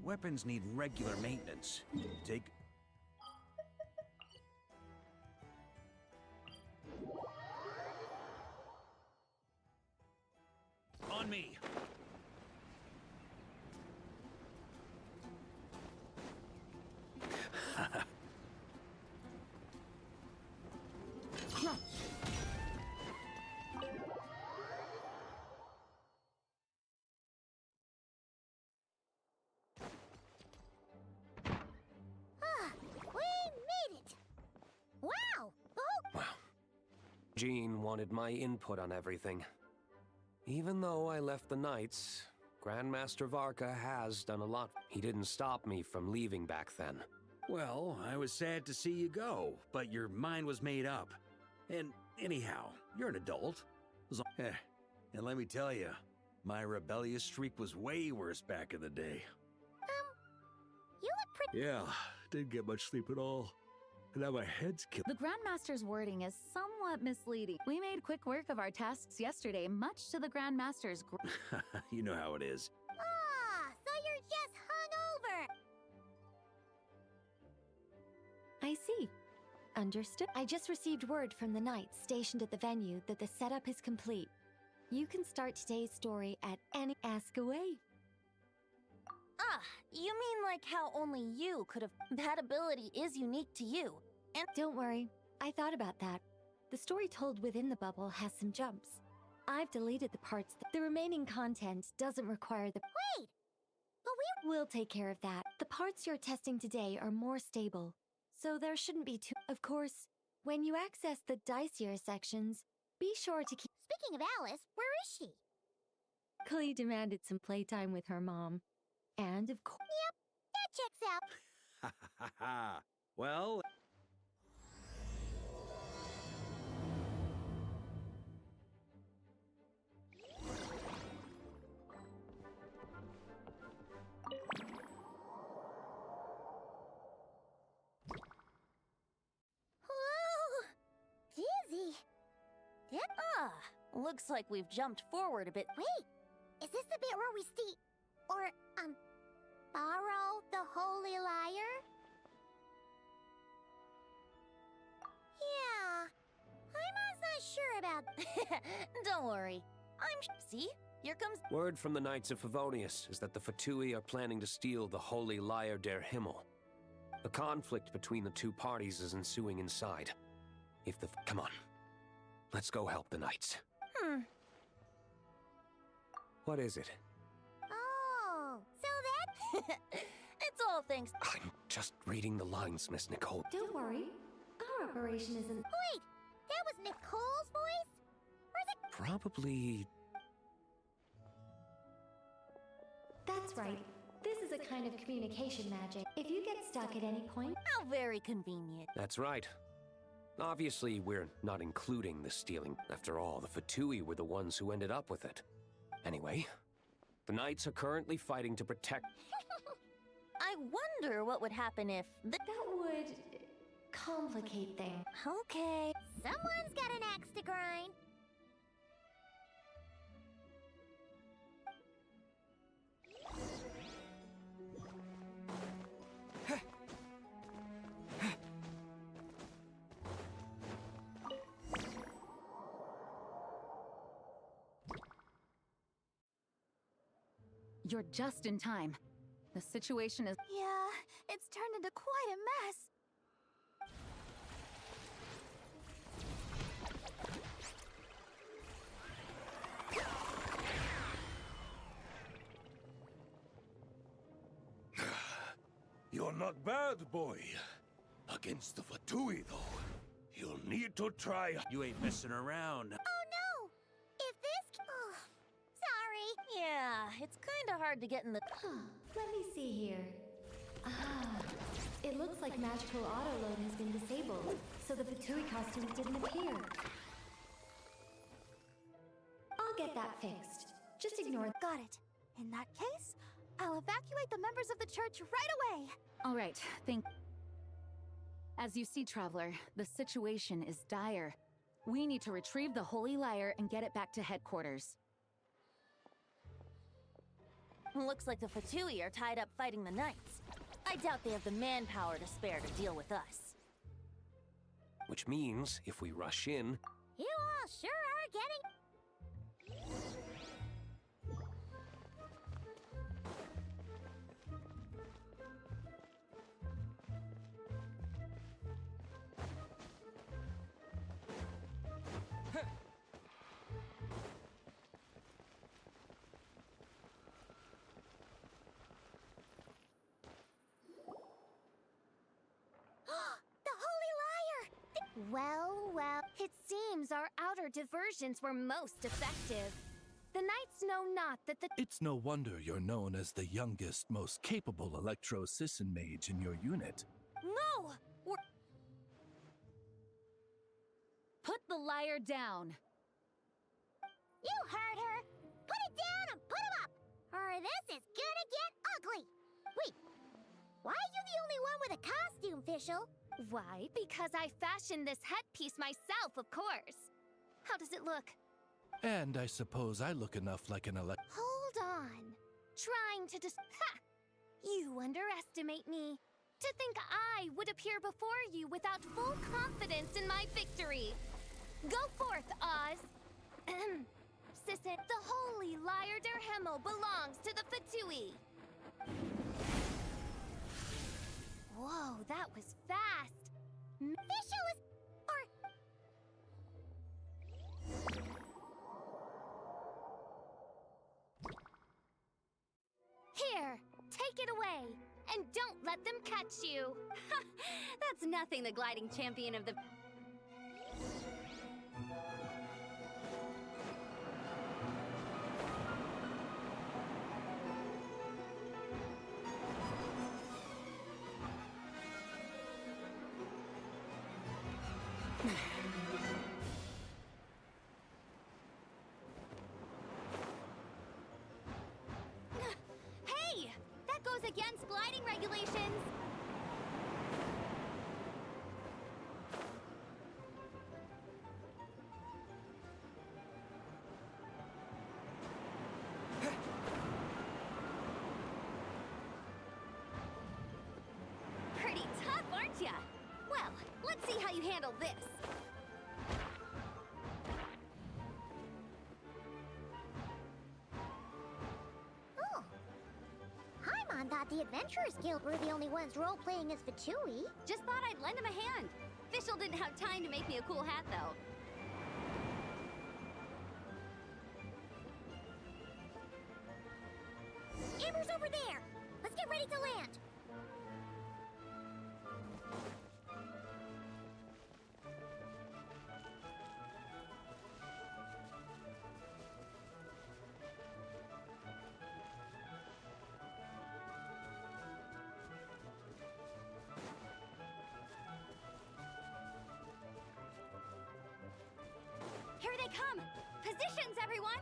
Weapons need regular maintenance. Take... On me! Jean wanted my input on everything. Even though I left the Knights, Grandmaster Varka has done a lot. He didn't stop me from leaving back then. Well, I was sad to see you go, but your mind was made up. And anyhow, you're an adult. And let me tell you, my rebellious streak was way worse back in the day. You look pretty— Yeah, didn't get much sleep at all. Now my head's killed. The Grandmaster's wording is somewhat misleading. We made quick work of our tasks yesterday, much to the Grandmaster's You know how it is. Ah, so you're just hungover. I see. Understood. I just received word from the Knights stationed at the venue that the setup is complete. You can start today's story at any— Ask away. Ah, you mean like how only you could have— That ability is unique to you. And Don't worry, I thought about that. The story told within the bubble has some jumps. I've deleted the parts the remaining content doesn't require the— Wait! But We'll take care of that. The parts you're testing today are more stable, so there shouldn't be too— Of course, when you access the dicier sections, be sure to keep— Speaking of Alice, where is she? Klee demanded some playtime with her mom. And of course— Yep, that checks out. Ha ha ha. Well... Whoa! Dizzy. Looks like we've jumped forward a bit. Wait, is this the bit where we steal— Or, borrow the Holy Lyre? Yeah, I'm not sure about— Don't worry. See? Here comes— Word from the Knights of Favonius is that the Fatui are planning to steal the Holy Lyre der Himmel. A conflict between the two parties is ensuing inside. If the— Come on. Let's go help the Knights. What is it? Oh, so that— It's all thanks— I'm just reading the lines, Miss Nicole. Don't worry, our operation isn't— Wait, that was Nicole's voice? Or is it— Probably... That's right. This is a kind of communication magic. If you get stuck at any point— How very convenient. That's right. Obviously, we're not including the stealing. After all, the Fatui were the ones who ended up with it. Anyway, the Knights are currently fighting to protect— I wonder what would happen if— That would complicate things. Okay. Someone's got an axe to grind. You're just in time. The situation is— Yeah, it's turned into quite a mess. You're not bad, boy. Against the Fatui, though, you'll need to try. You ain't messing around. Oh no! If this— Oh, sorry. Yeah, it's kinda hard to get in the— Let me see here. It looks like magical autoload has been disabled, so the Fatui costumes didn't appear. I'll get that fixed. Just ignore— Got it. In that case, I'll evacuate the members of the church right away. All right, As you see, Traveler, the situation is dire. We need to retrieve the Holy Lyre and get it back to headquarters. Looks like the Fatui are tied up fighting the Knights. I doubt they have the manpower to spare to deal with us. Which means, if we rush in, You all sure are getting... The Holy Liar! Well, It seems our outer diversions were most effective. The Knights know not that the It's no wonder you're known as the youngest, most capable electro-Sisson mage in your unit. No! Put the liar down. You heard her! Put it down and put him up! Or this is gonna get ugly! Wait, why are you the only one with a costume, Fischl? Why? Because I fashioned this headpiece myself, of course. How does it look? And I suppose I look enough like an Hold on. Trying to Ha! You underestimate me. To think I would appear before you without full confidence in my victory. Go forth, Oz. Sisson, the holy Liar der Himmel belongs to the Fatui. Whoa, that was fast. Fischl is... Here, take it away. And don't let them catch you. That's nothing, the gliding champion of the... Hey! That goes against gliding regulations! Pretty tough, aren't ya? Well, let's see how you handle this. Oh. Paimon thought the Adventurers Guild were the only ones role-playing as Fatui. Just thought I'd lend him a hand. Fischl didn't have time to make me a cool hat, though. Amber's over there! Let's get ready to land! Here they come! Positions, everyone!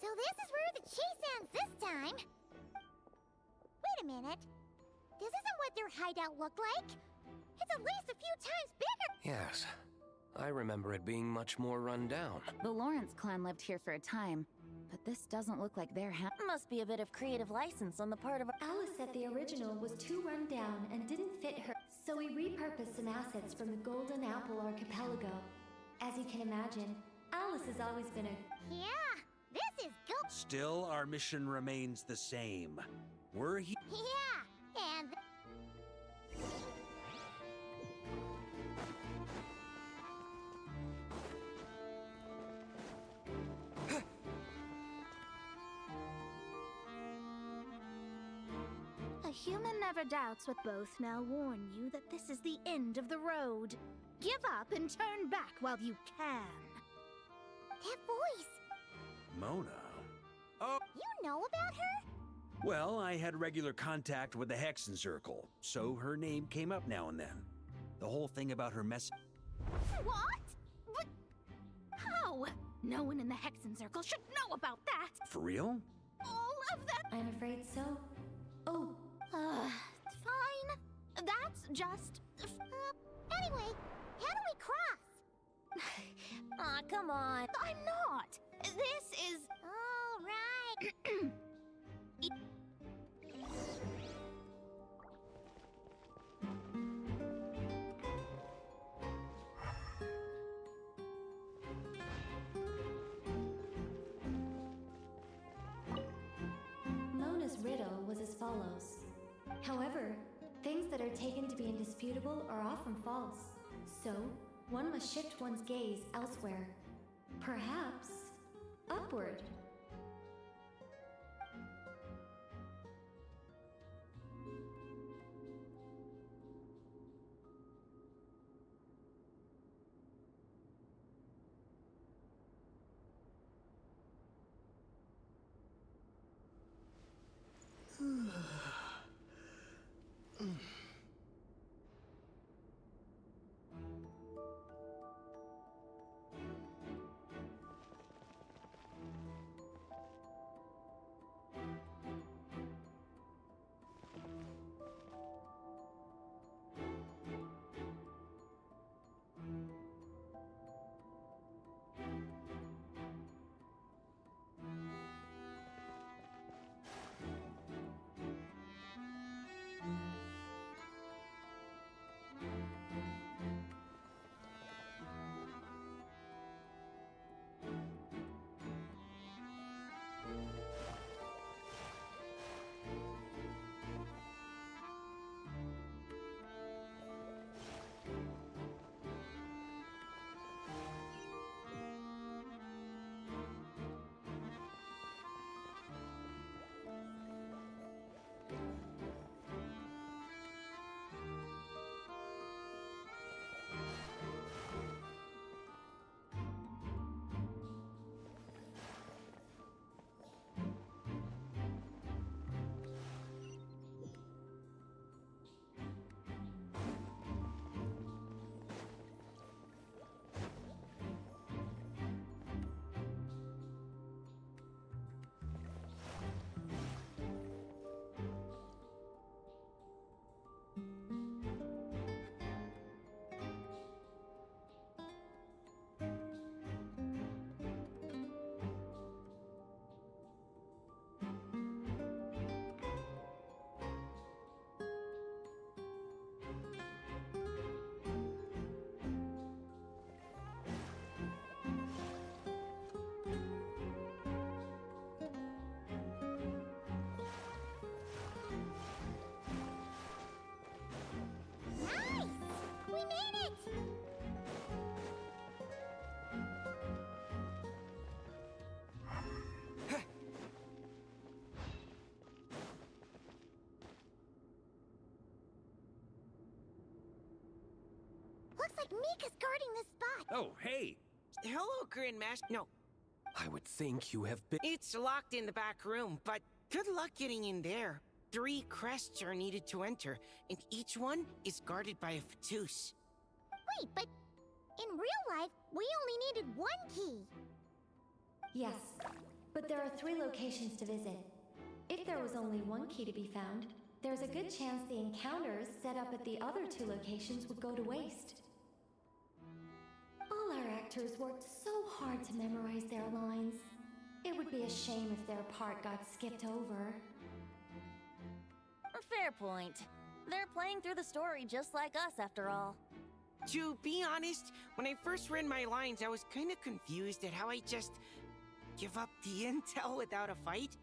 So this is where the chase ends this time. Wait a minute. This isn't what their hideout looked like. It's at least a few times bigger. yes, I remember it being much more run down. The Lawrence clan lived here for a time, but this doesn't look like their house. Must be a bit of creative license on the part of Alice said the original was too run down and didn't fit her, so we repurposed some assets from the Golden Apple Archipelago. As you can imagine, Alice has always been a... Yeah, this is good. Still, our mission remains the same. We're here. Yeah, and... A human never doubts what both now warn you that this is the end of the road. Give up and turn back while you can. That voice! Mona. Oh, You know about her? well, I had regular contact with the Hexen Circle, so her name came up now and then. The whole thing about her mess. What? But how? No one in the Hexen Circle should know about that. For real? All of that. I'm afraid so. Oh, Fine. That's just... Anyway, how do we cross? Aw, come on. I'm not! This is... All right. Mona's riddle was as follows. However, things that are taken to be indisputable are often false. So, one must shift one's gaze elsewhere. Perhaps upward. Looks like Mika's guarding this spot. Oh, hey! Hello, Grandmaster. No, I would think you have been. it's locked in the back room, but good luck getting in there. 3 crests are needed to enter, and each one is guarded by a Fatus. Wait, but in real life, we only needed 1 key. Yes, but there are 3 locations to visit. If there was only 1 key to be found, there's a good chance the encounters set up at the other 2 locations would go to waste. All our actors worked so hard to memorize their lines. It would be a shame if their part got skipped over. Fair point. They're playing through the story just like us, after all. To be honest, when I first read my lines, I was kinda confused at how I just give up the intel without a fight.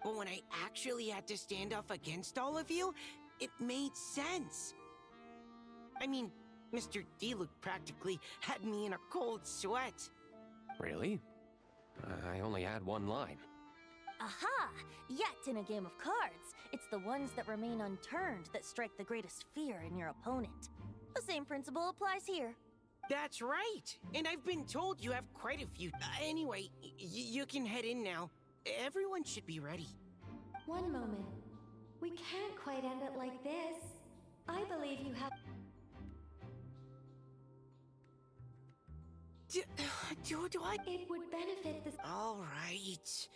But when I actually had to stand up against all of you, it made sense. I mean, Mr. D looked practically had me in a cold sweat. Really? I only had 1 line. Aha! Yet in a game of cards, it's the ones that remain unturned that strike the greatest fear in your opponent. The same principle applies here. That's right! And I've been told you have quite a few. Anyway, you can head in now. Everyone should be ready. One moment. We can't quite end it like this. I believe you have... Do I? It would benefit the... All right.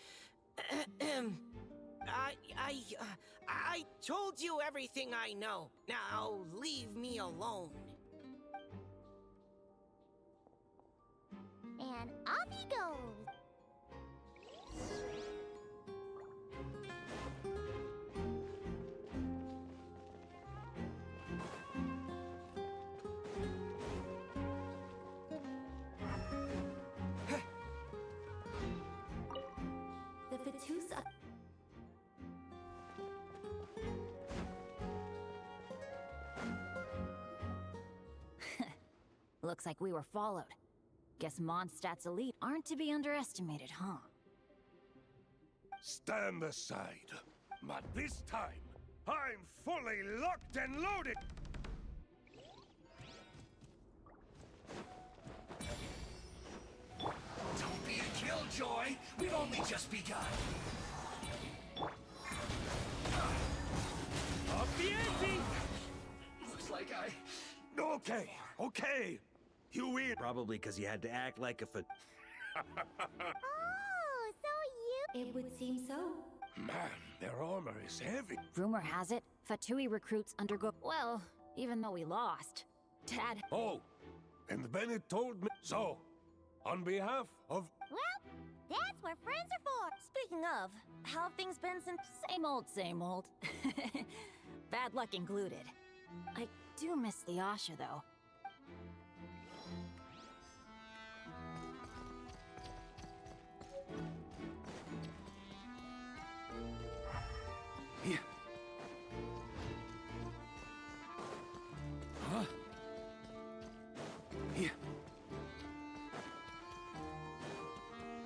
I told you everything I know. Now leave me alone. And off he goes. The Fatus of Looks like we were followed. Guess Mondstadt's elite aren't to be underestimated, huh? Stand aside. But this time, I'm fully locked and loaded! Don't be a killjoy. We've only just begun. Up the ante! Looks like I... Okay. You win. Probably because you had to act like a Oh, so you... It would seem so. Man, their armor is heavy. Rumor has it, Fatui recruits undergo. Well, even though we lost. Dad. Oh, and Bennett told me. So, on behalf of... Well, that's what friends are for. Speaking of, how have things been since... Same old. Bad luck included. I do miss the Asha, though. Here. Huh? Here.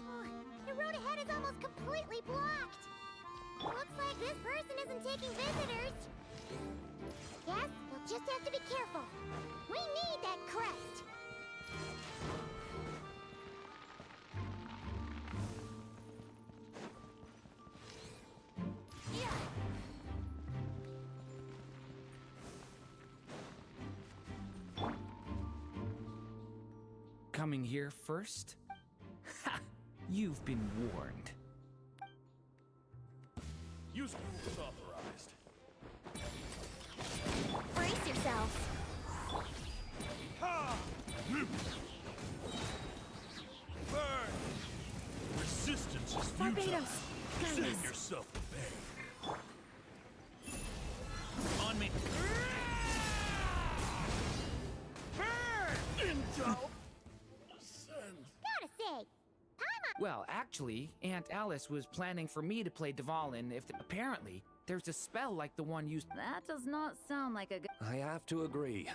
Oh, the road ahead is almost completely blocked. Looks like this person isn't taking visitors. Yes, we'll just have to be careful. We need that crest. Coming here first? Ha! You've been warned. Use rules authorized. Brace yourselves. Ha! Burn! Resistance is futile. Barbados, Send guide us. yourself to bed. On me. Burn! Into... Gotta say, Well, actually, Aunt Alice was planning for me to play Dvalin if apparently there's a spell like the one used. That does not sound like a good. I have to agree.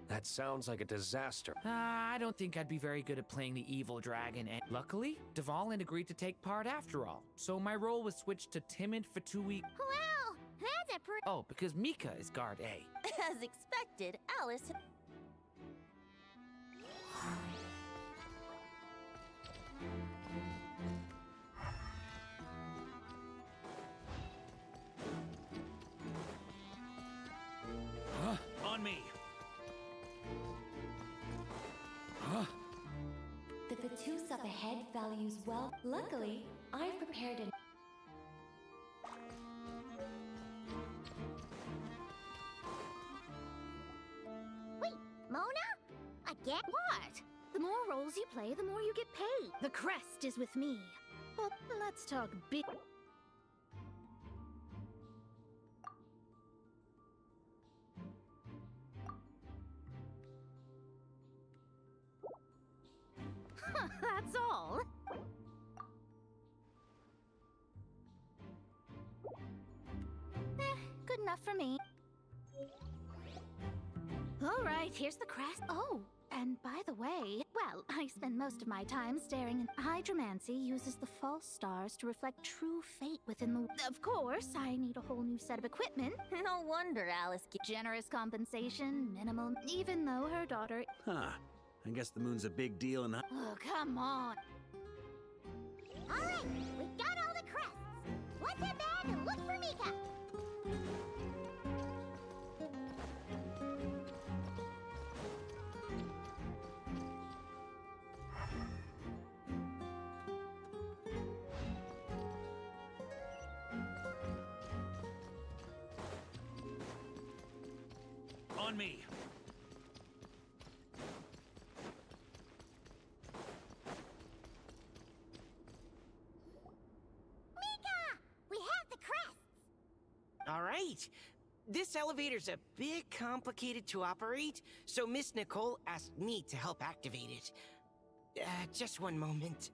That sounds like a disaster. I don't think I'd be very good at playing the evil dragon, and luckily, Dvalin agreed to take part after all, so my role was switched to timid Fatui. well, that's a pretty... Oh, because Mika is guard A. As expected, Alice... On me. The Fatus up ahead values well. Luckily, I've prepared an. Wait, Mona? Again? What? The more roles you play, the more you get paid. The crest is with me. But let's talk big. That's all. Good enough for me. All right, here's the crest. Oh, and by the way, well, I spend most of my time staring at hydromancy uses the false stars to reflect true fate within the... Of course, I need a whole new set of equipment. No wonder Alice... Generous compensation, minimal, even though her daughter... Huh. I guess the moon's a big deal and... Oh, come on. All right, we got all the crests. Let's head back and look for Mika. On me. Mika! We have the crests! All right. This elevator's a bit complicated to operate, so Miss Nicole asked me to help activate it. Just one moment.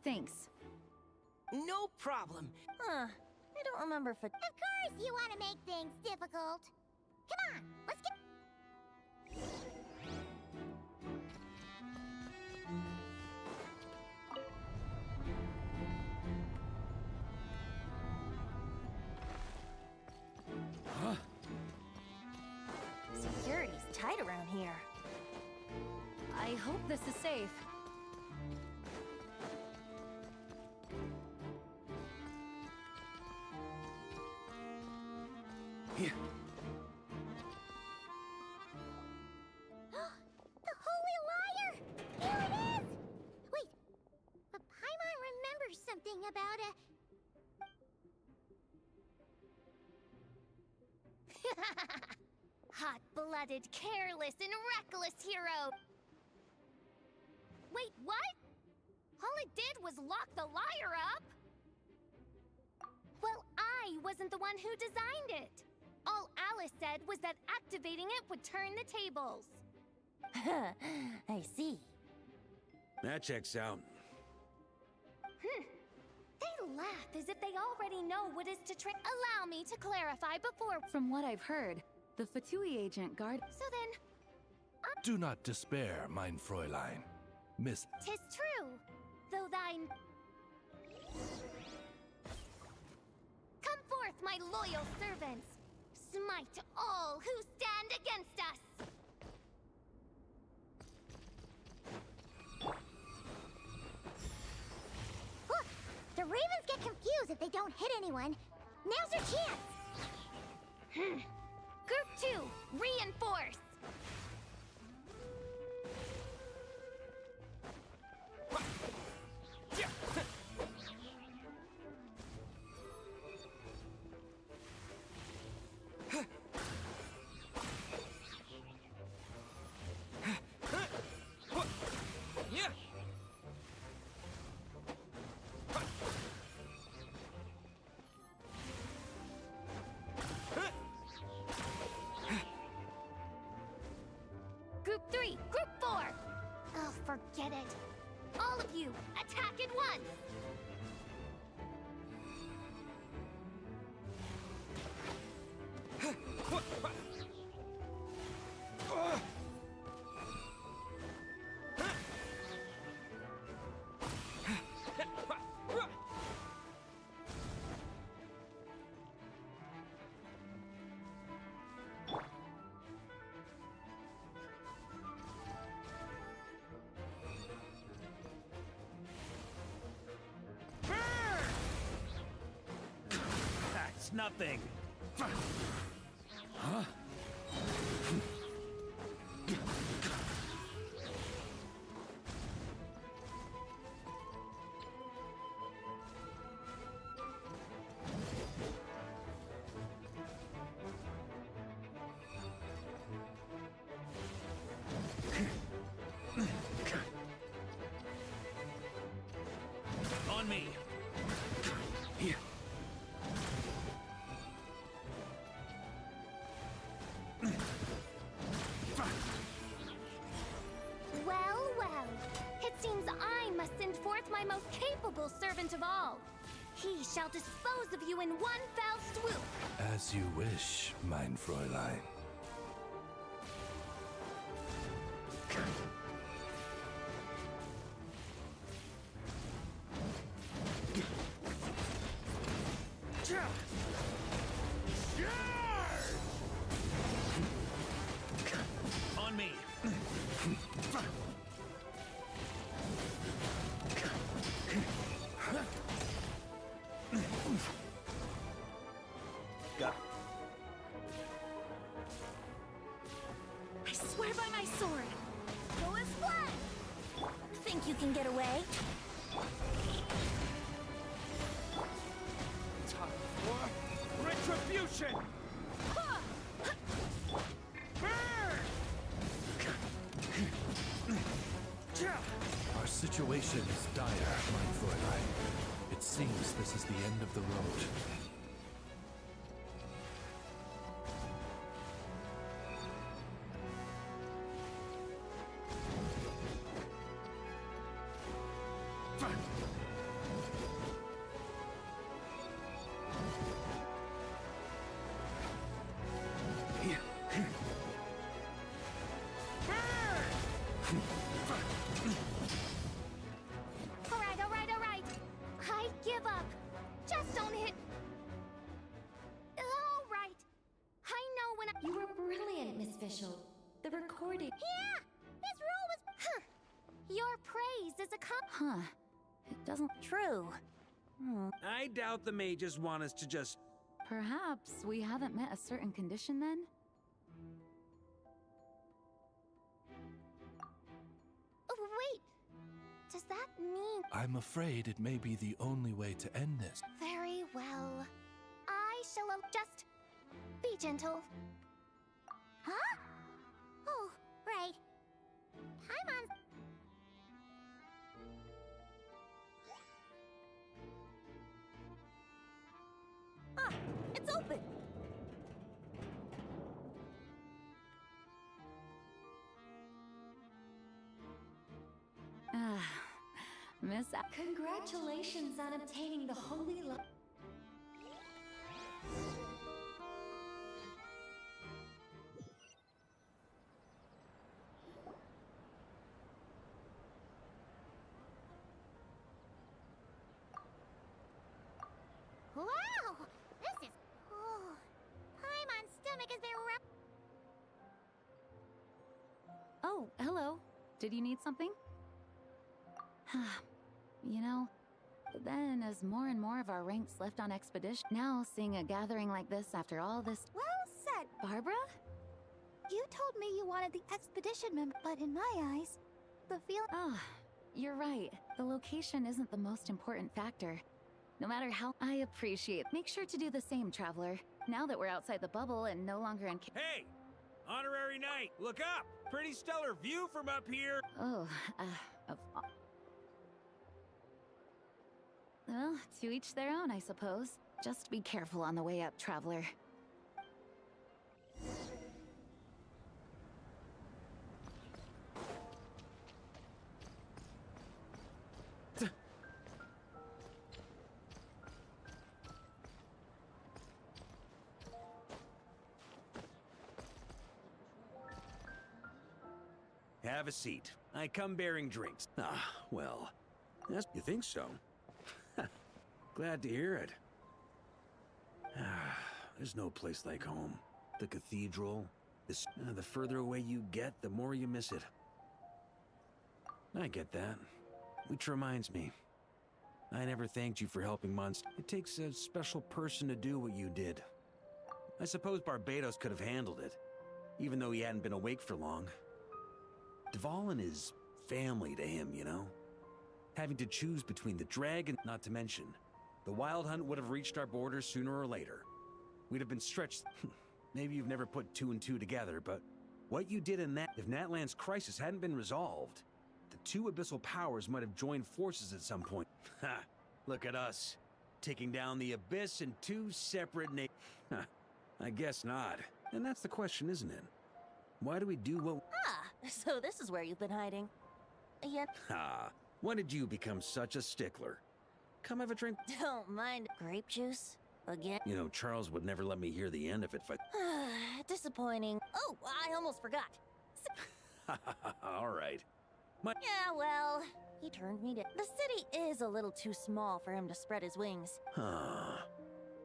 Thanks. No problem. Huh. I don't remember if it. Of course you want to make things difficult. Come on, let's get... Security's tight around here. I hope this is safe. Here. The Holy Liar! Here it is! Wait, but Paimon remembers something about a... Hot-blooded, careless, and reckless hero! Wait, what? All it did was lock the liar up? Well, I wasn't the one who designed it. All Alice said was that activating it would turn the tables. I see. That checks out. They laugh as if they already know what is to allow me to clarify before. From what I've heard, the Fatui agent guard. So then, Do not despair, mein Fräulein. Miss. 'tis true, though thine. Come forth, my loyal servants. Smite all who stand against us. Look, the Ravens get confused if they don't hit anyone. Now's your chance! Group 2, reinforce. Group 3, Group 4. Oh, forget it. All of you, attack at once. That's nothing. Huh? On me. Here. Well, well. It seems I must send forth my most capable servant of all. He shall dispose of you in one fell swoop. As you wish, mein Fräulein. On me. Got it. I swear by my sword. Go as planned. Think you can get away? potion! Our situation is dire, mein Fräulein. It seems this is the end of the road. Alright. I give up. Just don't hit. Alright. I know when I. You were brilliant, Miss Fischl. The recording. Yeah! His rule was. Huh. Your praise is a Huh. It doesn't. True. I doubt the mages want us to just... Perhaps we haven't met a certain condition then? Oh, wait. Does that mean. I'm afraid it may be the only way to end this. Very well. I shall just be gentle. Huh? Oh, right. Paimon's... Ah, it's open. Miss. Congratulations on obtaining the holy Wow! This is... Oh... Paimon's stomach is erupting. Oh, hello. Did you need something? You know, then as more and more of our ranks left on expedition, now seeing a gathering like this after all this... Well said. Barbara? You told me you wanted the expedition member, but in my eyes, the feeling. Ah, you're right. The location isn't the most important factor. No matter how I appreciate. Make sure to do the same, traveler. Now that we're outside the bubble and no longer in. Hey! Honorary Knight, look up! Pretty stellar view from up here! Oh, well, to each their own, I suppose. Just be careful on the way up, traveler. Have a seat. I come bearing drinks. Ah, well. You think so? Glad to hear it. There's no place like home. The cathedral. The further away you get, the more you miss it. I get that. Which reminds me. I never thanked you for helping Monster. It takes a special person to do what you did. I suppose Barbados could have handled it, even though he hadn't been awake for long. Dvalin is family to him, you know? Having to choose between the dragon, not to mention, the wild hunt would have reached our borders sooner or later. We'd have been stretched. Maybe you've never put two and two together, but what you did in that, if Natlan's crisis hadn't been resolved, the two abyssal powers might have joined forces at some point. Ha! Look at us, taking down the abyss in two separate I guess not. And that's the question, isn't it? Why do we do what... Ah, so this is where you've been hiding. Yet... Ah, when did you become such a stickler? Come have a drink. Don't mind grape juice. Again. You know, Charles would never let me hear the end of it, but... Disappointing. Oh, I almost forgot. All right. Yeah, well, he turned me down. The city is a little too small for him to spread his wings.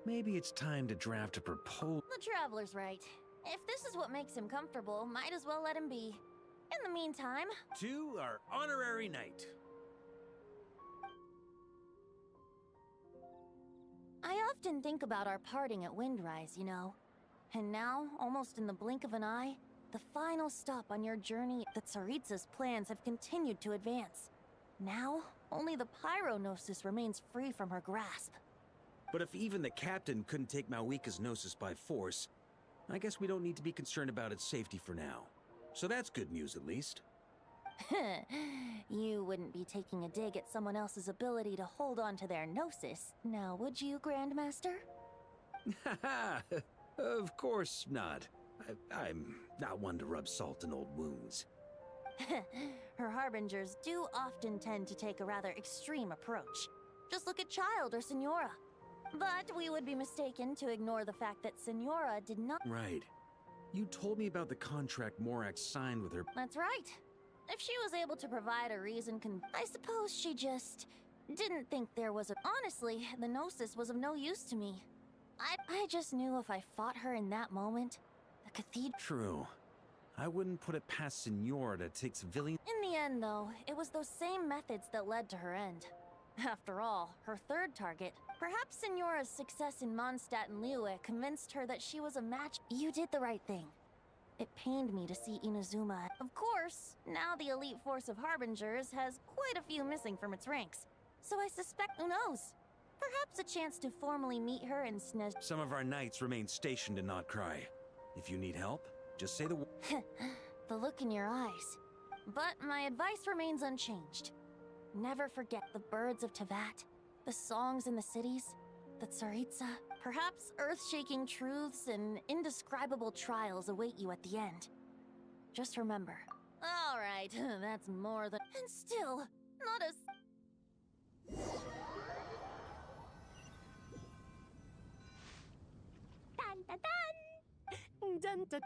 Maybe it's time to draft a proposal. The traveler's right. If this is what makes him comfortable, might as well let him be. In the meantime... To our honorary knight. I often think about our parting at Windrise, you know. And now, almost in the blink of an eye, the final stop on your journey, the Tsaritsa's plans have continued to advance. Now, only the Pyronosis remains free from her grasp. But if even the captain couldn't take Malwika's gnosis by force, I guess we don't need to be concerned about its safety for now. So that's good news, at least. You wouldn't be taking a dig at someone else's ability to hold on to their gnosis, now would you, Grandmaster? Haha! Of course not. I'm not one to rub salt in old wounds. Her harbingers do often tend to take a rather extreme approach. Just look at Child or Senora. But we would be mistaken to ignore the fact that Senora did not— Right. You told me about the contract Morak signed with her— That's right. If she was able to provide a reason, I suppose she just didn't think there was a— Honestly, the Gnosis was of no use to me. I just knew if I fought her in that moment, the cathedral— True. I wouldn't put it past Senora to take civilian— In the end, though, it was those same methods that led to her end. After all, her third target— Perhaps Senora's success in Mondstadt and Liyue convinced her that she was a match— You did the right thing. It pained me to see Inazuma— Of course, now the elite force of Harbingers has quite a few missing from its ranks. So I suspect— Who knows? Perhaps a chance to formally meet her and snez— Some of our knights remain stationed in Notcry. If you need help, just say the word. The look in your eyes. But my advice remains unchanged. Never forget the birds of Tevat, the songs in the cities, the Tsaritsa. Perhaps earth-shaking truths and indescribable trials await you at the end. Just remember. All right, that's more than— And still, not as— Dun dun dun! Dun dun.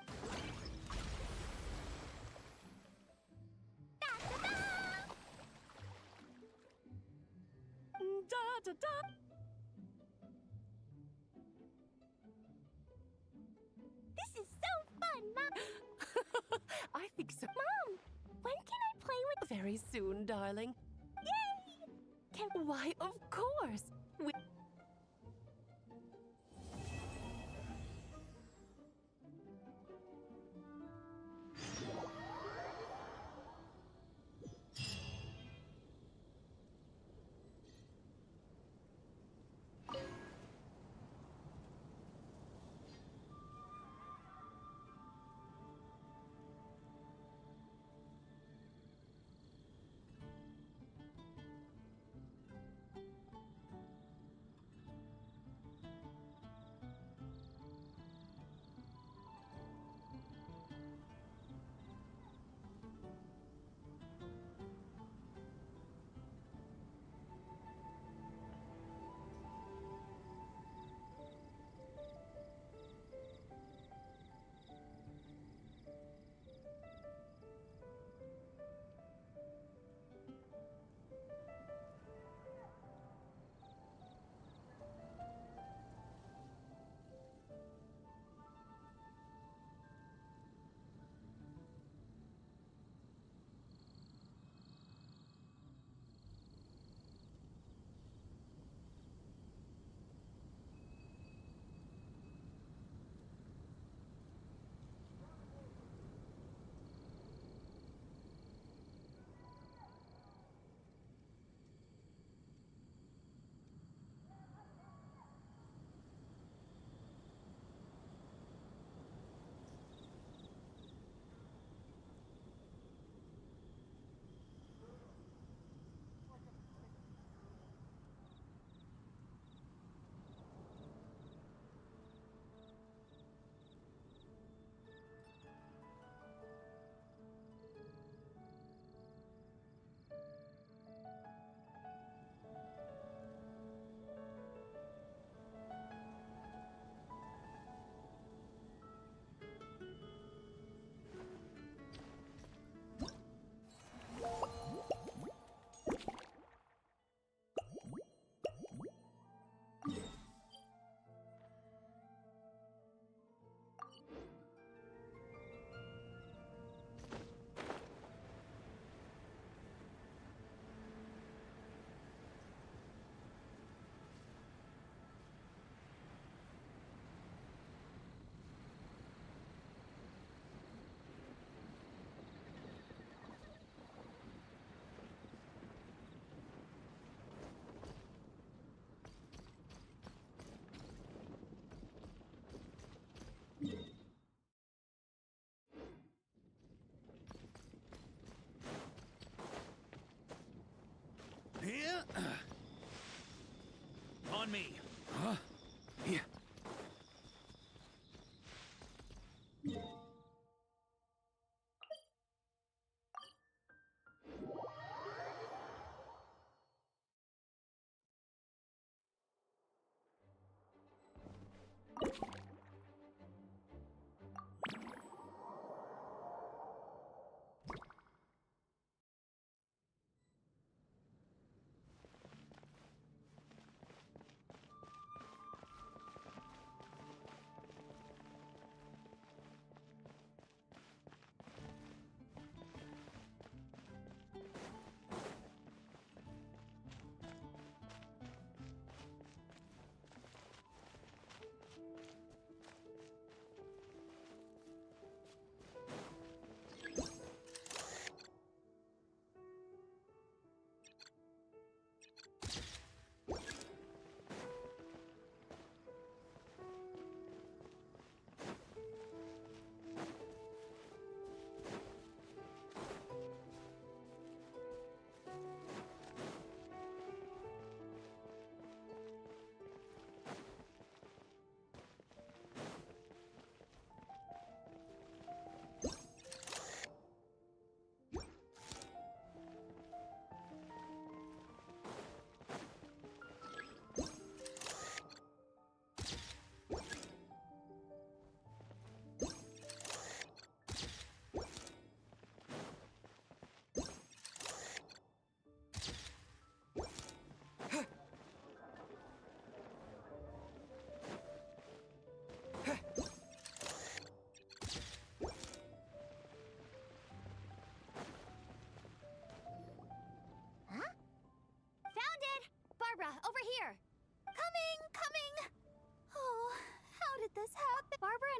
Da da da. This is so fun, Mom. I think so. Mom, when can I play with— Very soon, darling. Yay! Can— Why, of course.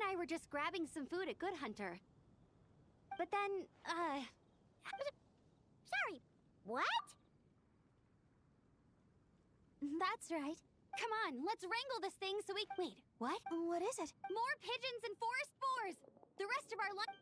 and I were just grabbing some food at Good Hunter. But then, sorry, what? That's right. Come on, let's wrangle this thing so we... Wait, what? What is it? More pigeons and forest boars! The rest of our lunch...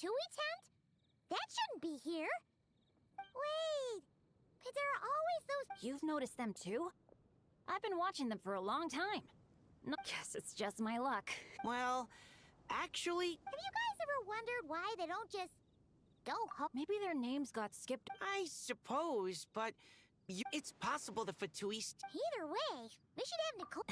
Tui tent? That shouldn't be here. Wait, there are always those... You've noticed them too? I've been watching them for a long time. No, guess it's just my luck. Well, actually... Have you guys ever wondered why they don't just go home? Maybe their names got skipped. I suppose, but it's possible the Fatui... Either way, we should have Nicole...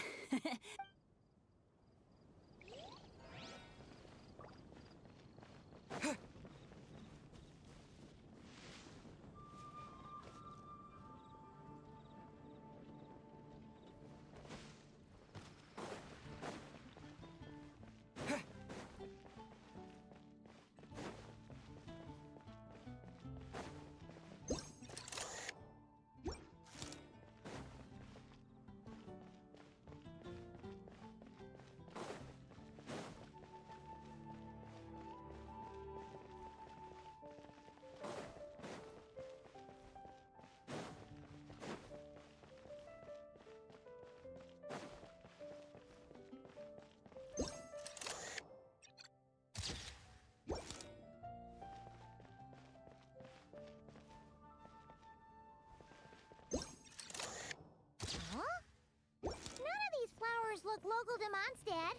Look local to Mondstadt.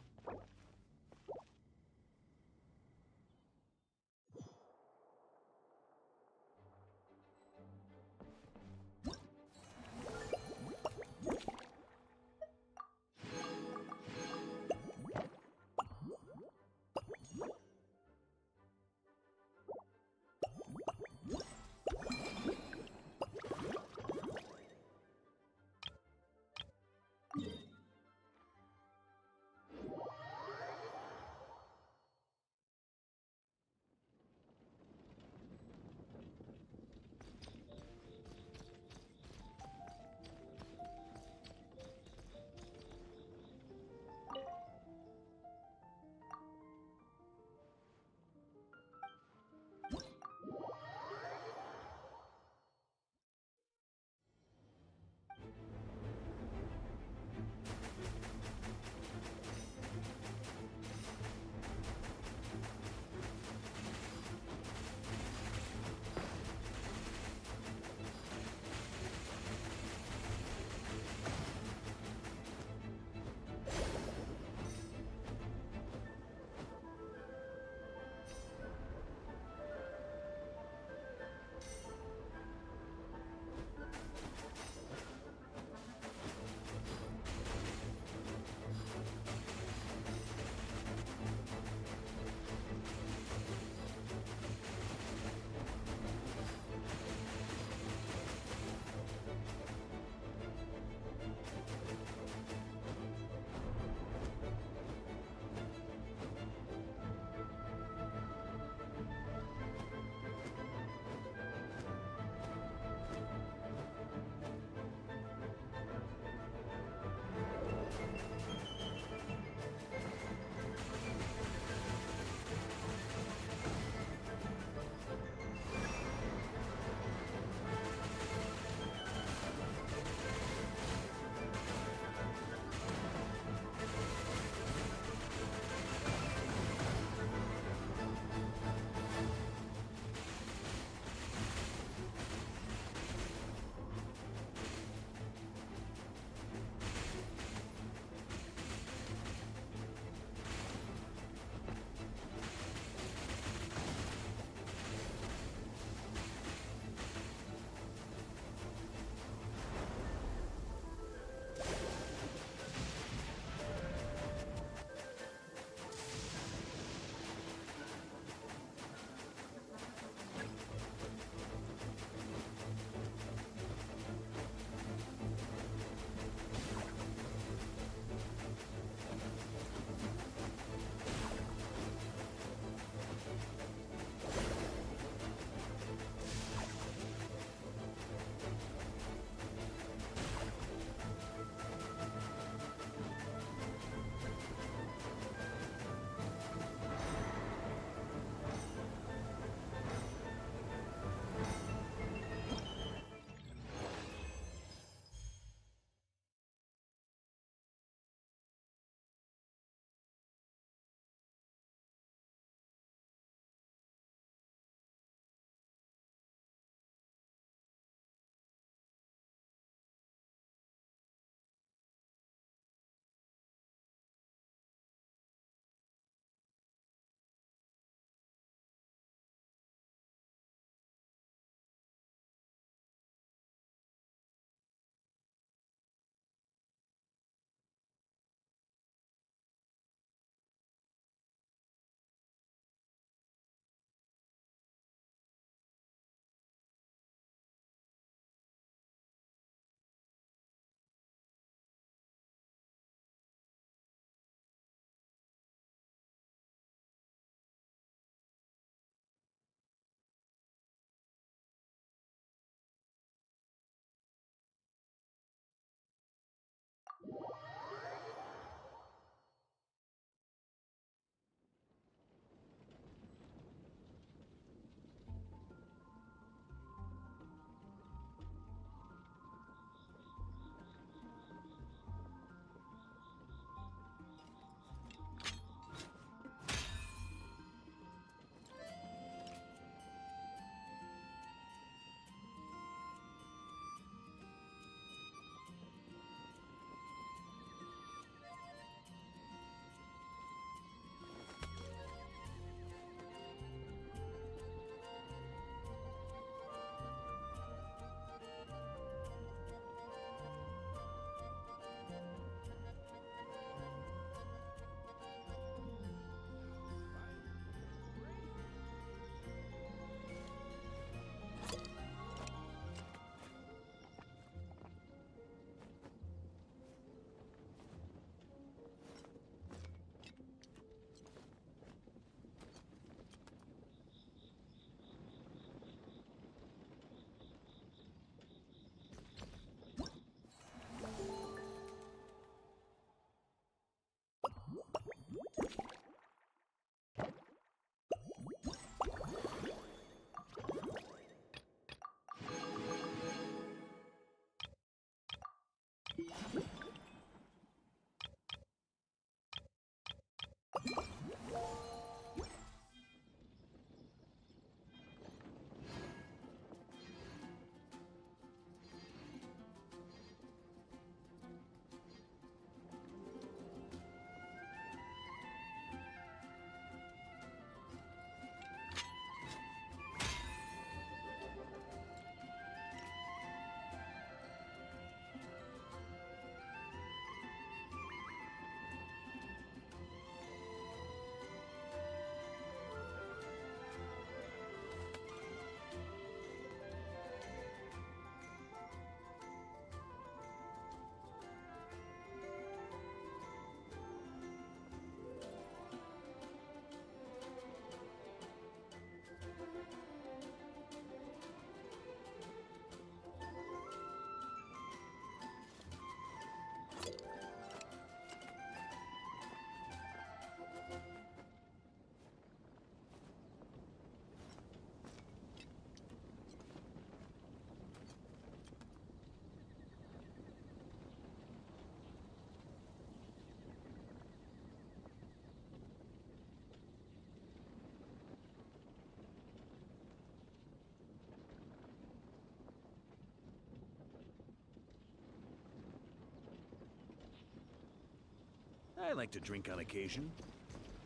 I like to drink on occasion.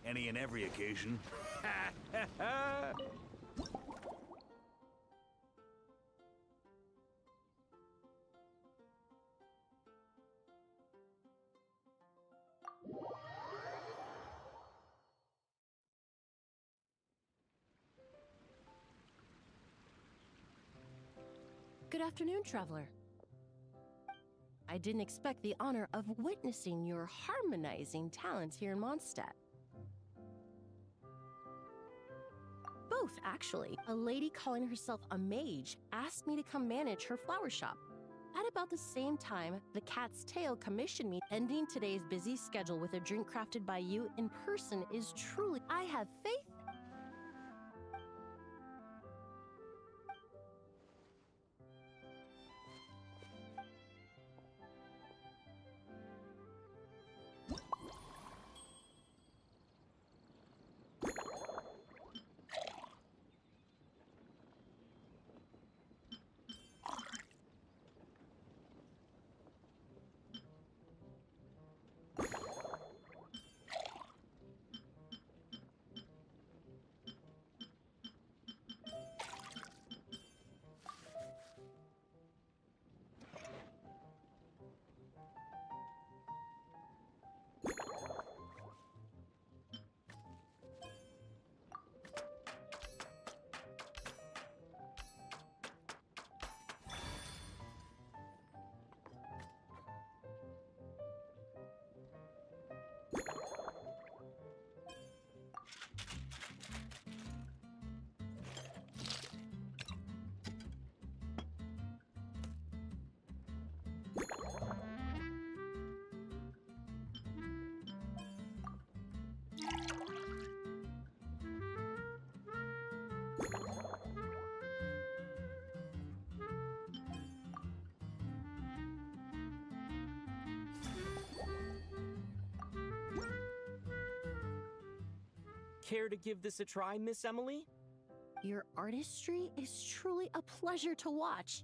Any and every occasion. Good afternoon, traveler. I didn't expect the honor of witnessing your harmonizing talents here in Mondstadt. Both, actually. A lady calling herself a mage asked me to come manage her flower shop. At about the same time, the Cat's Tail commissioned me. Ending today's busy schedule with a drink crafted by you in person is truly... I have faith. Care to give this a try, Miss Emily? Your artistry is truly a pleasure to watch.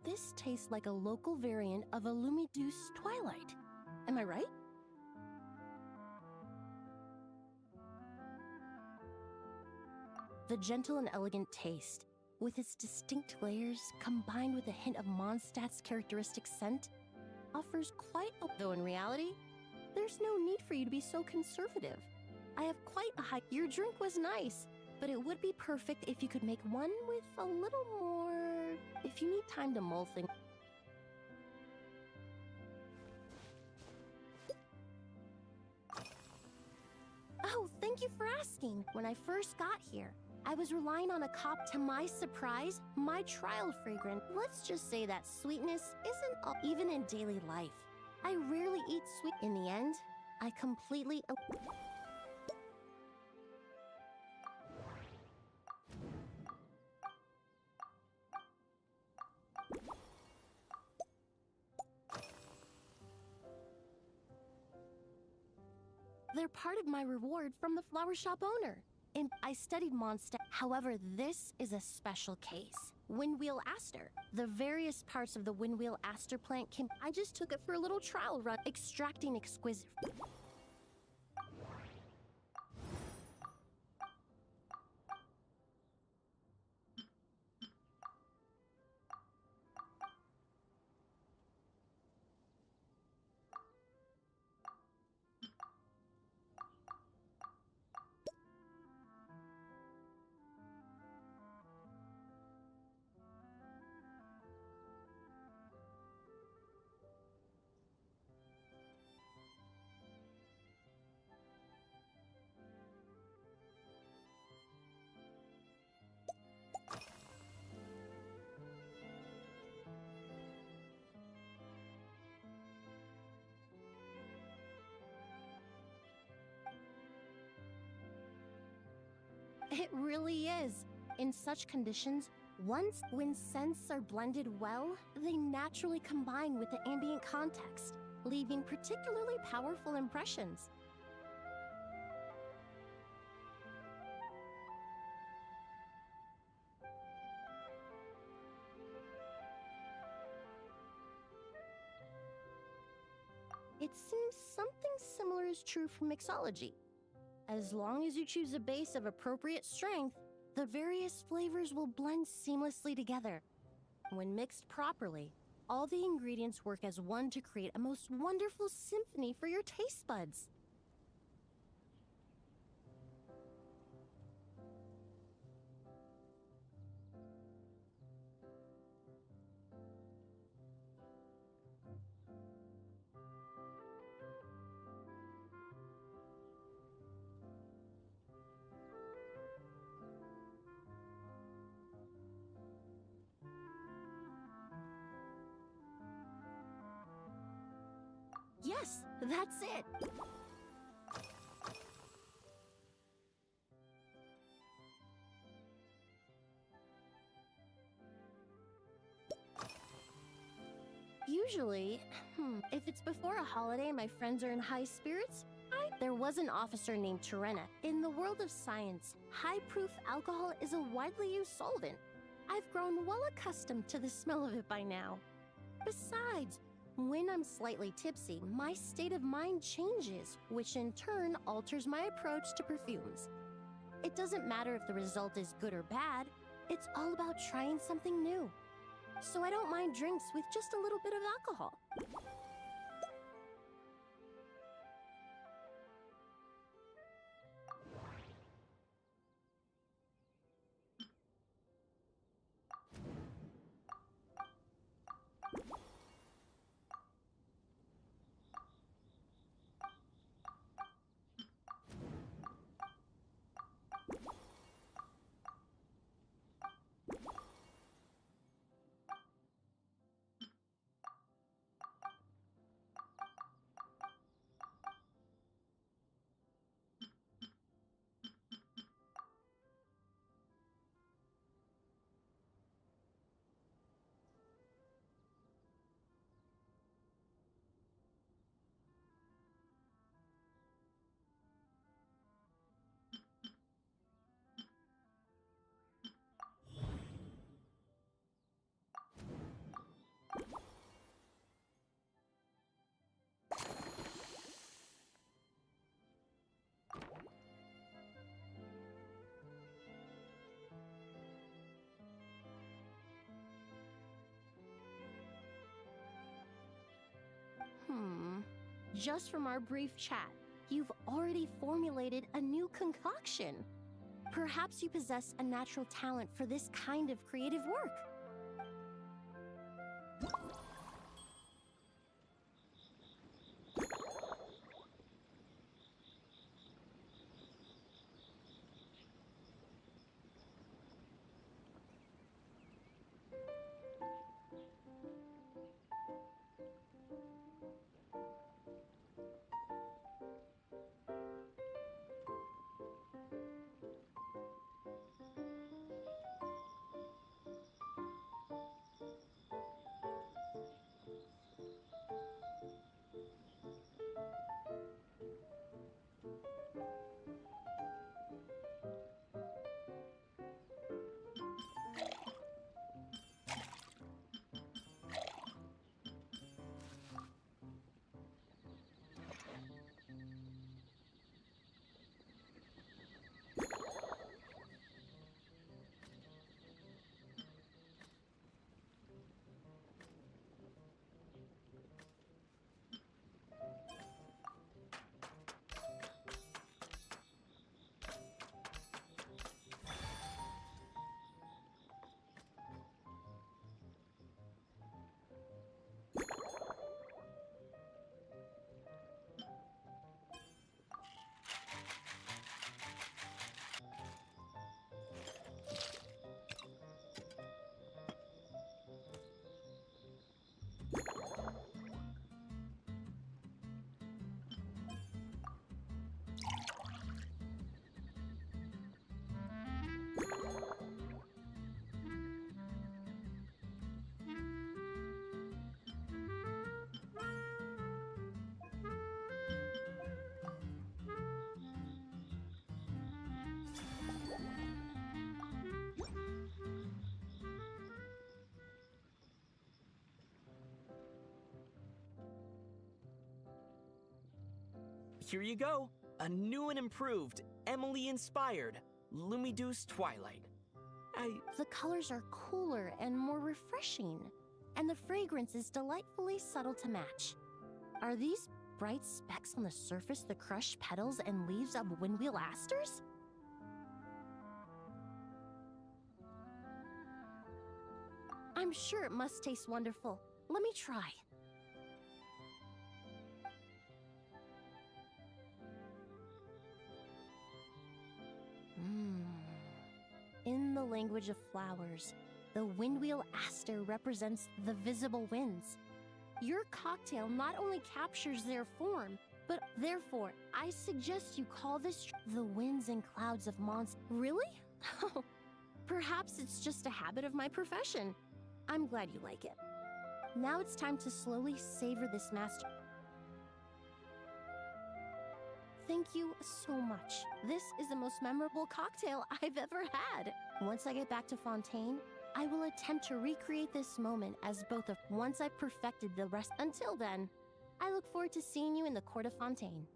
This tastes like a local variant of a Lumiduce Twilight. Am I right? The gentle and elegant taste, with its distinct layers combined with a hint of Mondstadt's characteristic scent, offers quite a... Though in reality, there's no need for you to be so conservative. I have quite a high... Your drink was nice, but it would be perfect if you could make one with a little more... If you need time to mull things... Oh, thank you for asking. When I first got here, I was relying on a cop. To my surprise, my trial fragrance. Let's just say that sweetness isn't all, even in daily life. I rarely eat sweet. In the end, I completely... They're part of my reward from the flower shop owner. And I studied Mondstadt. However, this is a special case. Windwheel aster. The various parts of the windwheel aster plant can... I just took it for a little trial run, extracting exquisite... It really is. In such conditions, when scents are blended well, they naturally combine with the ambient context, leaving particularly powerful impressions. it seems something similar is true for mixology. As long as you choose a base of appropriate strength, the various flavors will blend seamlessly together. When mixed properly, all the ingredients work as one to create a most wonderful symphony for your taste buds. Yes, that's it! Usually, if it's before a holiday and my friends are in high spirits, there was an officer named Terena. In the world of science, high-proof alcohol is a widely used solvent. I've grown well accustomed to the smell of it by now. Besides, when I'm slightly tipsy, my state of mind changes, which in turn alters my approach to perfumes. It doesn't matter if the result is good or bad, it's all about trying something new. So I don't mind drinks with just a little bit of alcohol. Just from our brief chat, you've already formulated a new concoction. Perhaps you possess a natural talent for this kind of creative work. Here you go. A new and improved, Emily-inspired Lumiduce Twilight. The colors are cooler and more refreshing, and the fragrance is delightfully subtle to match. Are these bright specks on the surface the crushed petals and leaves of windwheel asters? I'm sure it must taste wonderful. Let me try. In the language of flowers, the windwheel aster represents the visible winds. Your cocktail not only captures their form, but therefore, I suggest you call this the winds and clouds of Mons. Really? Oh, perhaps it's just a habit of my profession. I'm glad you like it. Now it's time to slowly savor this master. Thank you so much. This is the most memorable cocktail I've ever had. Once I get back to Fontaine, I will attempt to recreate this moment as both of once I've perfected the rest. Until then, I look forward to seeing you in the court of Fontaine.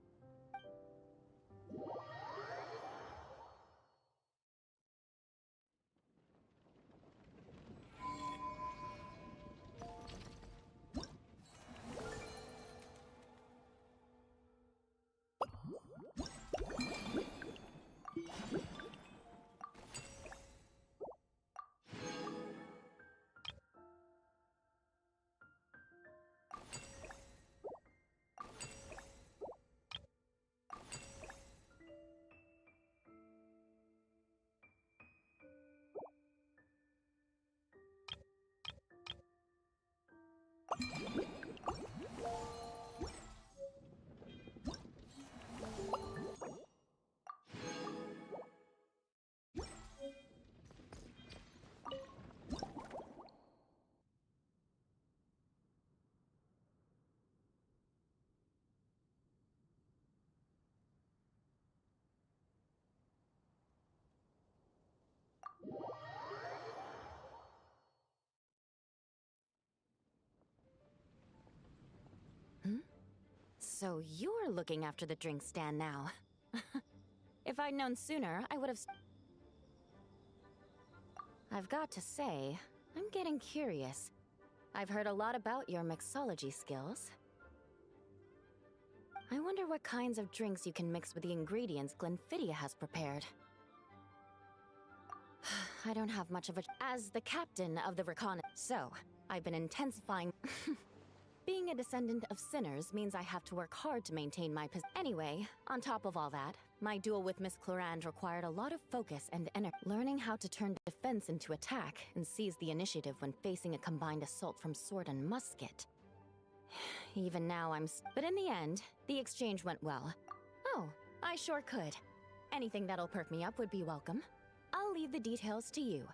So you're looking after the drink stand now. If I'd known sooner, I would have... I've got to say, I'm getting curious. I've heard a lot about your mixology skills. I wonder what kinds of drinks you can mix with the ingredients Glenfiddia has prepared. I don't have much of a... As the captain of the reconnaissance, so I've been intensifying... Being a descendant of sinners means I have to work hard to maintain my position. Anyway, on top of all that, my duel with Miss Clorand required a lot of focus and energy. Learning how to turn defense into attack and seize the initiative when facing a combined assault from sword and musket. Even now But in the end, the exchange went well. Oh, I sure could. Anything that'll perk me up would be welcome. I'll leave the details to you.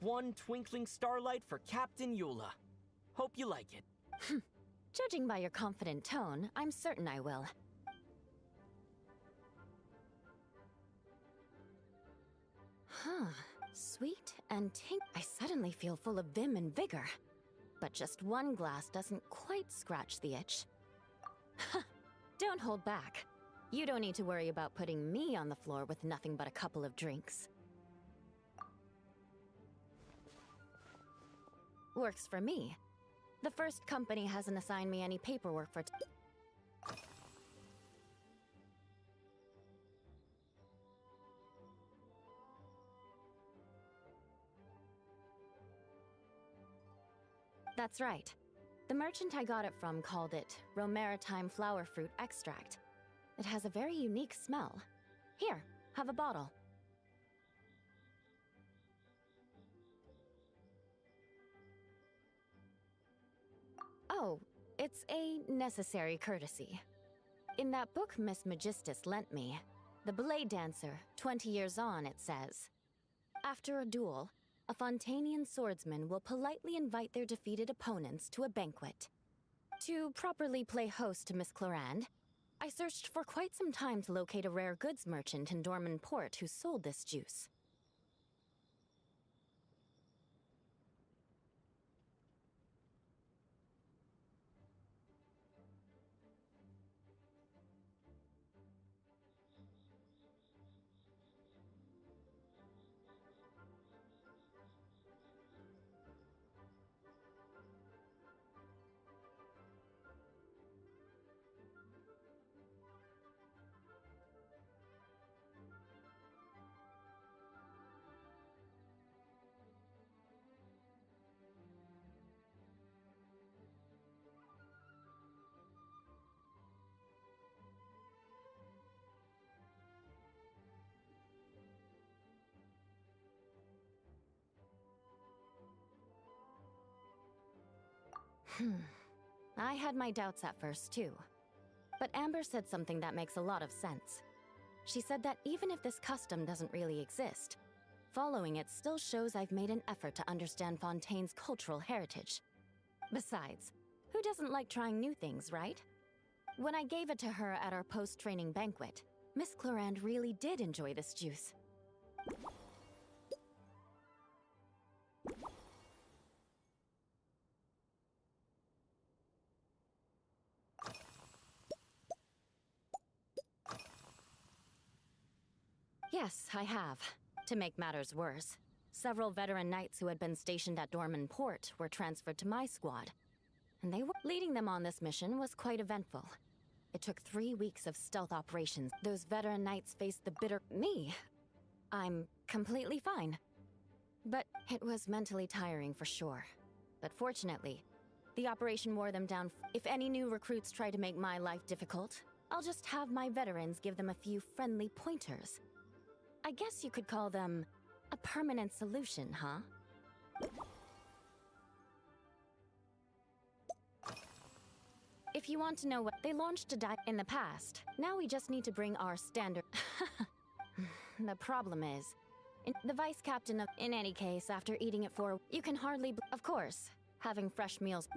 One twinkling starlight for Captain Eula. Hope you like it. Judging by your confident tone, I'm certain I will. Sweet and I suddenly feel full of vim and vigor. But just one glass doesn't quite scratch the itch. Don't hold back. You don't need to worry about putting me on the floor with nothing but a couple of drinks. Works for me. The first company hasn't assigned me any paperwork for That's right. The merchant I got it from called it Romaritime flower fruit extract. It has a very unique smell. Here, have a bottle. Oh, it's a necessary courtesy. In that book Miss Magistus lent me, The Blade Dancer, 20 years on, it says, after a duel, a Fontanian swordsman will politely invite their defeated opponents to a banquet. To properly play host to Miss Clorand, I searched for quite some time to locate a rare goods merchant in Dorman Port who sold this juice. I had my doubts at first, too. But Amber said something that makes a lot of sense. She said that even if this custom doesn't really exist, following it still shows I've made an effort to understand Fontaine's cultural heritage. Besides, who doesn't like trying new things, right? When I gave it to her at our post-training banquet, Miss Clorand really did enjoy this juice. Yes, I have. To make matters worse, several veteran knights who had been stationed at Dorman Port were transferred to my squad. And leading them on this mission was quite eventful. It took 3 weeks of stealth operations. Those veteran knights faced the bitter... Me? I'm completely fine. But it was mentally tiring for sure. But fortunately, the operation wore them down. If any new recruits try to make my life difficult, I'll just have my veterans give them a few friendly pointers. I guess you could call them a permanent solution, huh? If you want to know what they launched to die in the past, now we just need to bring our standard. The problem is, the vice captain of, in any case, after eating it for, you can hardly, of course, having fresh meals.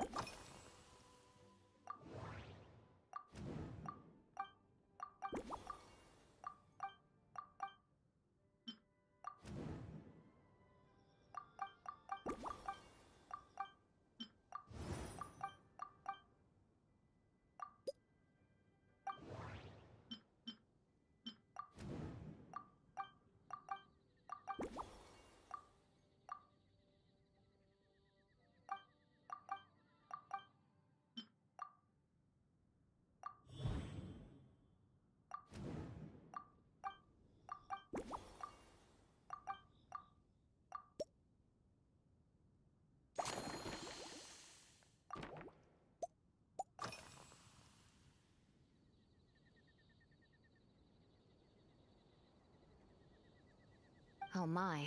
Oh my.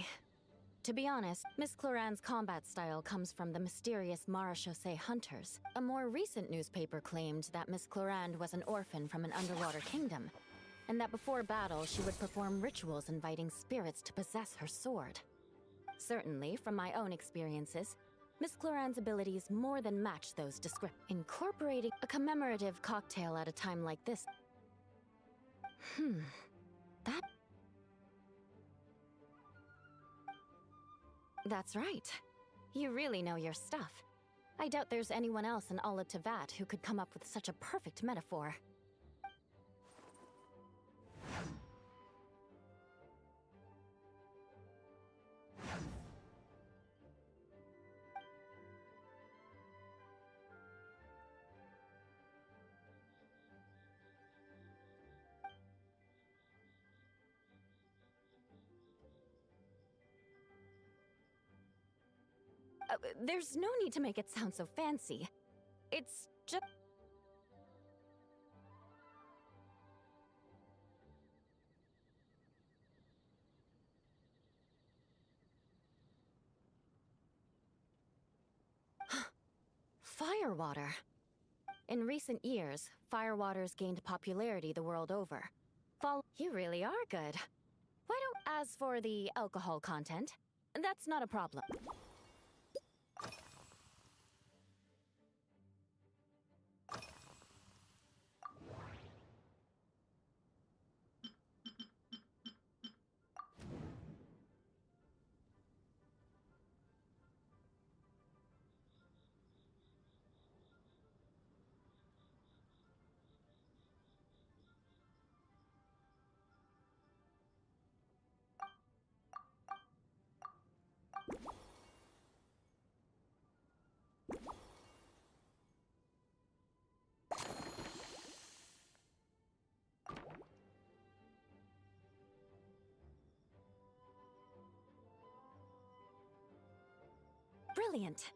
To be honest, Miss Clorand's combat style comes from the mysterious Marechaussee hunters. A more recent newspaper claimed that Miss Clorand was an orphan from an underwater kingdom, and that before battle she would perform rituals inviting spirits to possess her sword. Certainly, from my own experiences, Miss Clorand's abilities more than match those descripted. Incorporating a commemorative cocktail at a time like this... That's right. You really know your stuff. I doubt there's anyone else in all of Tevat who could come up with such a perfect metaphor. There's no need to make it sound so fancy. It's just... Firewater. In recent years, Firewater's gained popularity the world over. You really are good. Why don't... As for the alcohol content, that's not a problem. Brilliant.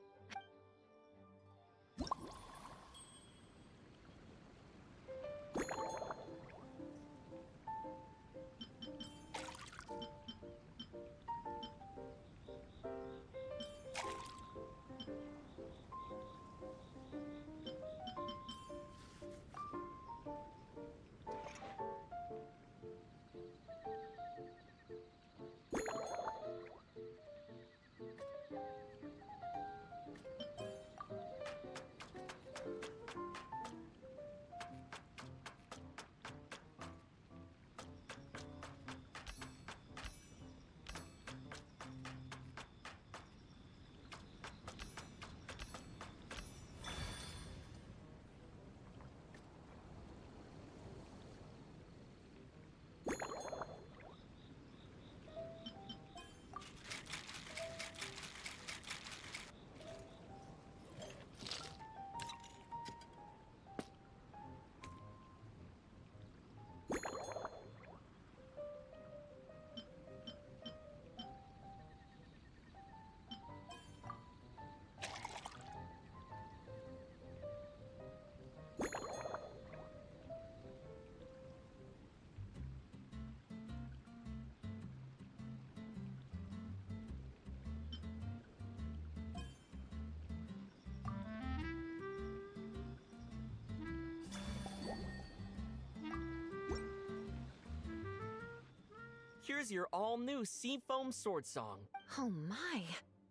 Here's your all-new Seafoam Sword Song. Oh my,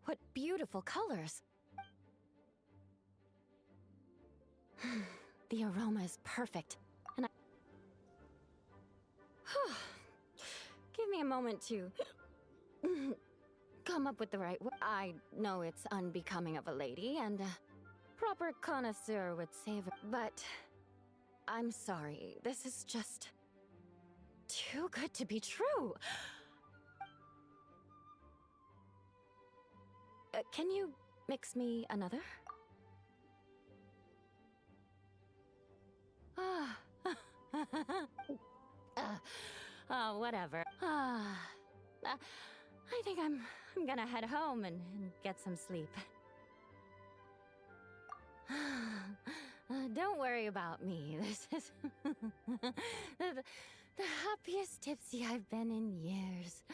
what beautiful colors. The aroma is perfect, and Give me a moment to come up with the right word. I know it's unbecoming of a lady, and a proper connoisseur would savor, but I'm sorry, this is just too good to be true. Can you mix me another? Whatever. I think I'm gonna head home and get some sleep. Don't worry about me. This is the happiest tipsy I've been in years.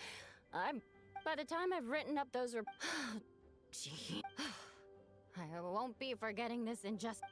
By the time I've written up those gee. I won't be forgetting this in just...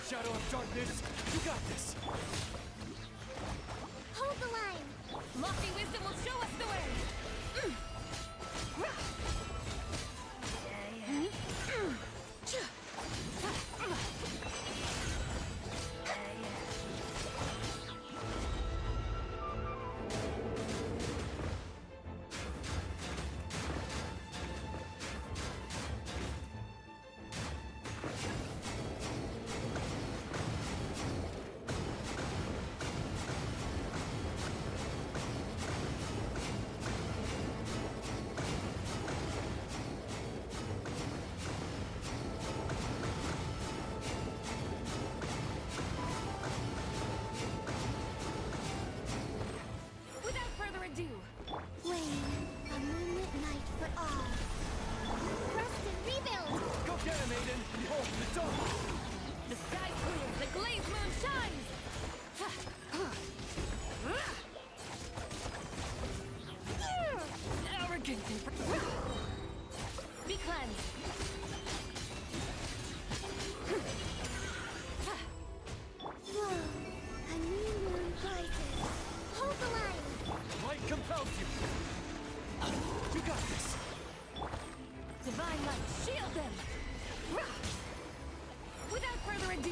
Shadow of darkness, you got this. Hold the line. Lofty wisdom will show us the way. Without further ado, Flame, a moonlit night for all. Rest and rebuild. Go get him, Aiden. Hold the door. the sky's clear, the glazed moon shines. Arrogant and be cleansed. Whoa, a new moon rises. Hold the line. Light compels you. You got this. Divine light, shield them. Without further ado,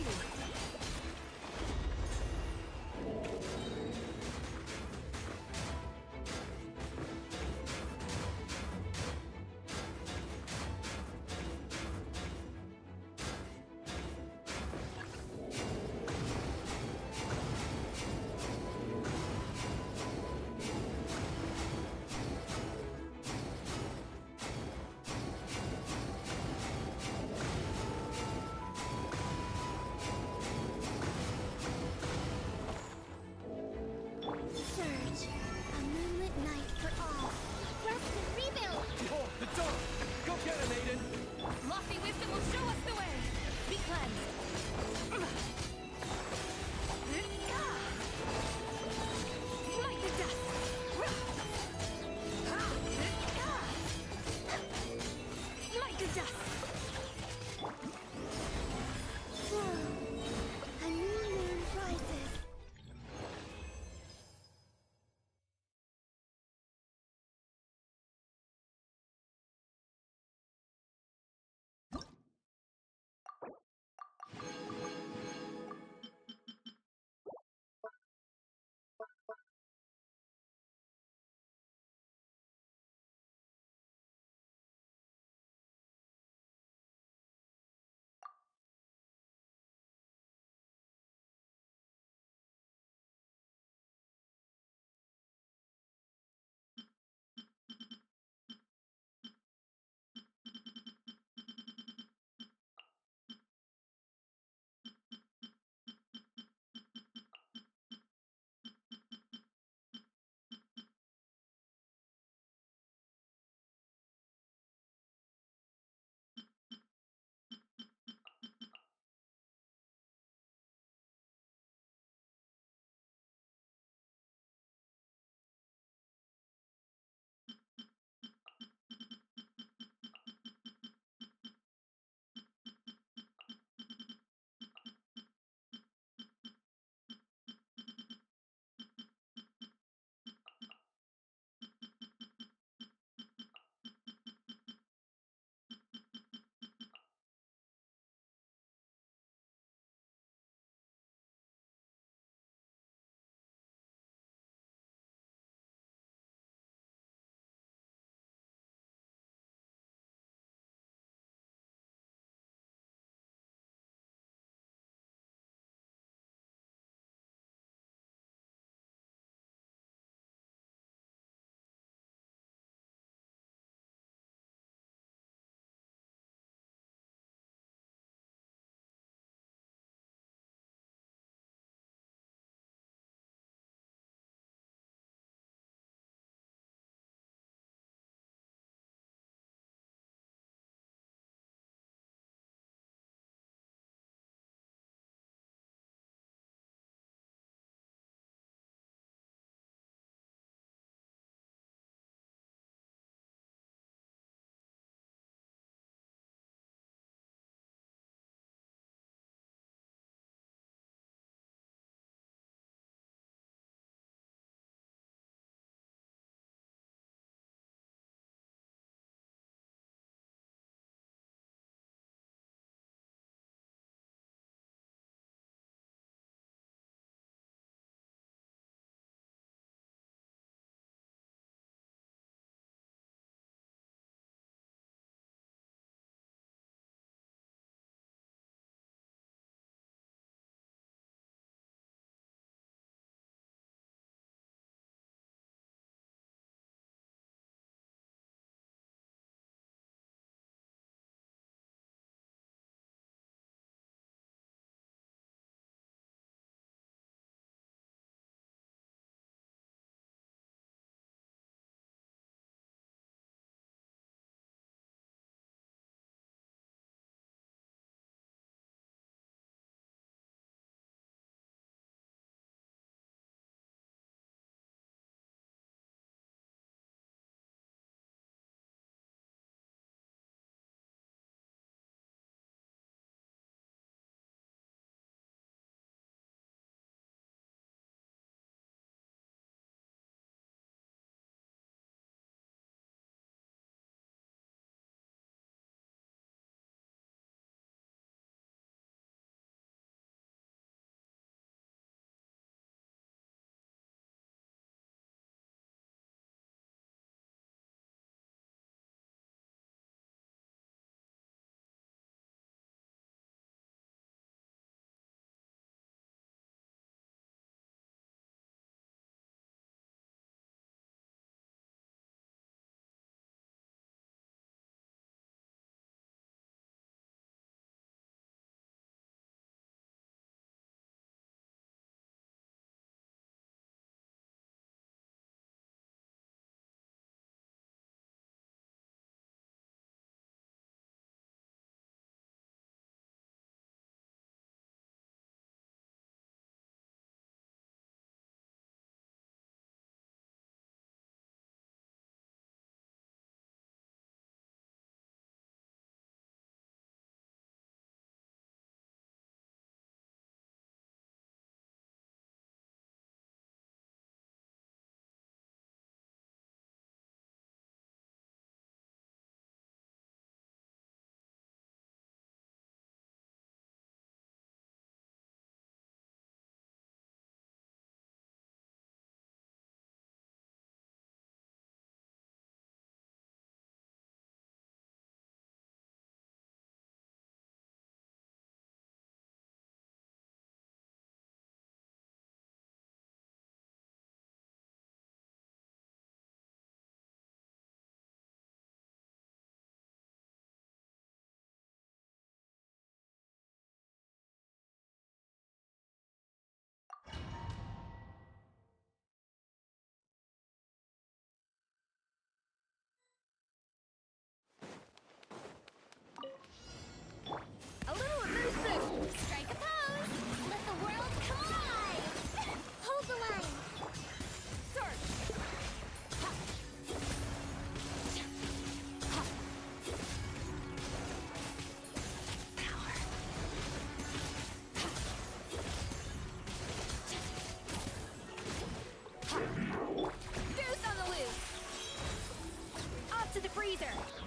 to the freezer.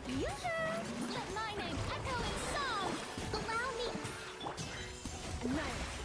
Yoo-hoo! Let my name echo in song. Allow me. Annihilate.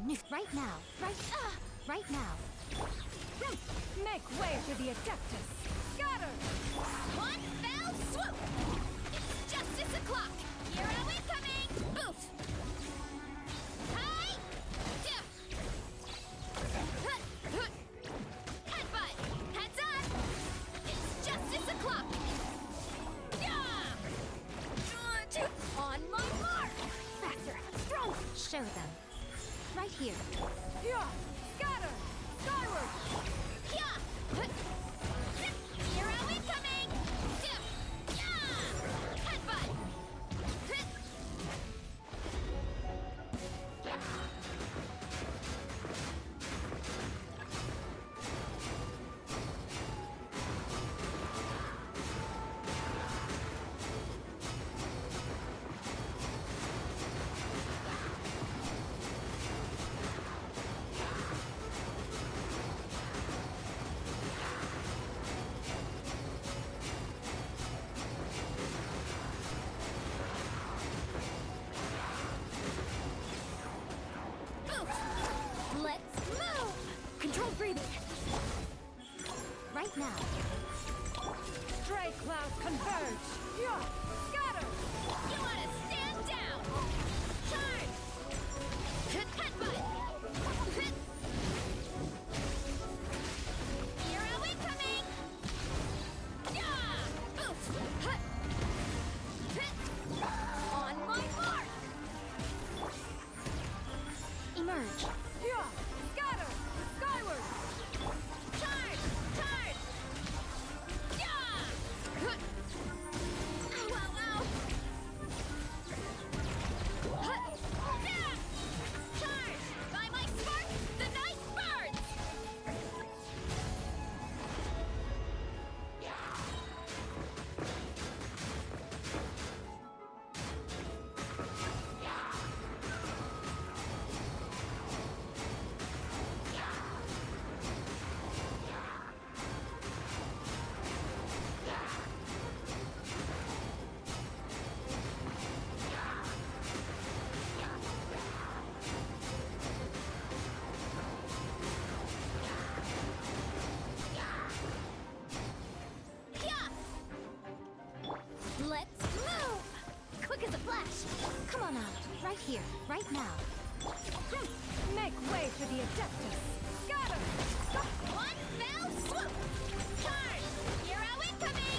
new. Right now. Right now. Make way for the Adeptus. Scatter! One fell swoop! It's justice o'clock! Hero incoming! Boof! Hi! Dip! Headbutt! Heads up! It's justice o'clock! Yeah! On my mark! Faster. Throw. Show them. Right here. Yeah! Scatter! Skyward! Yeah! Hero incoming! Dip! Yeah! Headbutt! Let's move! Control breathing. Right now. Stray cloud converge! Yeah! Scatter! You wanna stand down! Charge! Headbutt! Hero incoming! Yeah! Boof! On my mark! Emerge. Yeah! Scatter! Skyward! Charge! Charge! Yeah! Ow, ow, ow! Yeah! Charge! By my spark, the night burns! Yeah! Let's move! Quick as a flash. Come on out. Right here. Right now. Make way for the Adeptus. Scatter! One fell swoop! Charge! Hero incoming!